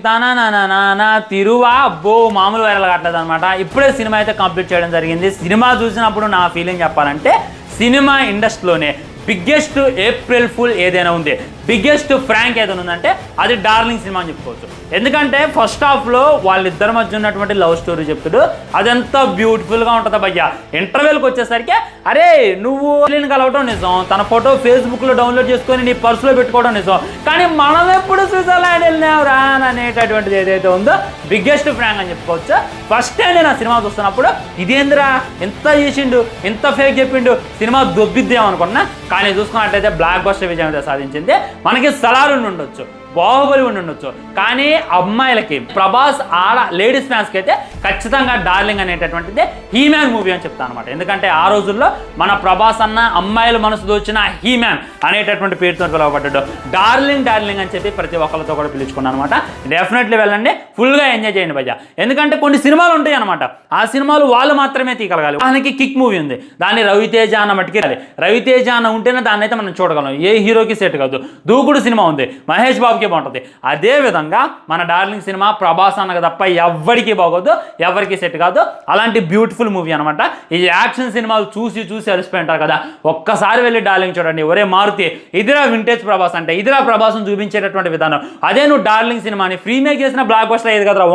Darling తానా తిరువా అబ్బో మామూలు viral కావట్లేదు అనమాట. ఇప్పుడే సినిమా అయితే కంప్లీట్ చేయడం జరిగింది. సినిమా చూసినప్పుడు నా ఫీలింగ్ చెప్పాలంటే సినిమా ఇండస్ట్రీలోనే బిగ్గెస్ట్ ఏప్రిల్ ఫుల్ ఏదైనా ఉంది, బిగ్గెస్ట్ ఫ్రాంక్ ఏదైనా ఉందంటే అది డార్లింగ్ సినిమా అని చెప్పుకోవచ్చు. ఎందుకంటే ఫస్ట్ హాఫ్లో వాళ్ళిద్దరి మధ్య ఉన్నటువంటి లవ్ స్టోరీ చెప్తాడు, అదంతా బ్యూటిఫుల్గా ఉంటుంది భయ్య. ఇంటర్వెల్కి వచ్చేసరికి అరే నువ్వు కలవటం నిజం, తన ఫోటో ఫేస్బుక్లో డౌన్లోడ్ చేసుకొని నీ పర్సులో పెట్టుకోవడం నిజం, కానీ మనం ఎప్పుడు స్విట్జర్లాండ్ వెళ్ళినావురా అనేటటువంటిది ఏదైతే ఉందో బిగ్గెస్ట్ ఫ్రాంక్ అని చెప్పుకోవచ్చు. ఫస్ట్ టైం నేను ఆ సినిమా చూస్తున్నప్పుడు ఇదేంద్రా ఎంత చేసిండు, ఎంత ఫేక్ చెప్పిండు, సినిమా దొబ్బిద్దామనుకున్నా. కానీ చూసుకున్నట్లయితే బ్లాక్ బస్టర్ విజయం అయితే సాధించింది. మనకి సలార్ ఉండొచ్చు, బాహుబలి ఉండొచ్చు, కానీ అమ్మాయిలకి ప్రభాస్ ఆడ లేడీస్ ఫ్యాన్స్కి అయితే ఖచ్చితంగా డార్లింగ్ అనేటటువంటిది హీమ్యాన్ మూవీ అని చెప్తాను అనమాట. ఎందుకంటే ఆ రోజుల్లో మన ప్రభాస్ అన్న అమ్మాయిల మనసు దోచిన హీమ్యాన్ అనేటటువంటి పేరుతో పిలువబడ్డాడు. డార్లింగ్ డార్లింగ్ అని చెప్పి ప్రతి ఒక్కరితో కూడా పిలుచుకున్నాను అనమాట. డెఫినెట్లీ వెళ్ళండి, ఫుల్గా ఎంజాయ్ చేయండి భయ్య. ఎందుకంటే కొన్ని సినిమాలు ఉంటాయి అనమాట, ఆ సినిమాలు వాళ్ళు మాత్రమే తీయగలగాలి. దానికి కిక్ మూవీ ఉంది, దాన్ని రవితేజ అన్న మట్టికి రవితేజ అన్న ఉంటేనే దాన్ని అయితే మనం చూడగలం, ఏ హీరోకి సెట్ కాదు. దూకుడు సినిమా ఉంది, మహేష్ బాబుకి బాగుంటుంది. అదే విధంగా మన డార్లింగ్ సినిమా ప్రభాస్ అన్నగా తప్ప ఎవ్వరికి బాగోదు, ఎవరికి సెట్ కాదు. అలాంటి బ్యూటిఫుల్ మూవీ అనమాట. ఈ యాక్షన్ సినిమాలు చూసి చూసి అలసిపోయి ఉంటారు కదా, ఒక్కసారి వెళ్ళి డార్లింగ్ చూడండి. ఒరే మారుతి, ఇదిరా వింటేజ్ ప్రభాస్ అంటే, ఇదిరా ప్రభాస్ను చూపించేటటువంటి విధానం. అదే నువ్వు డార్లింగ్ సినిమాని ఫ్రీ మేక్ చేసిన బ్లాక్ బస్టర్ అయ్యేది కదరా.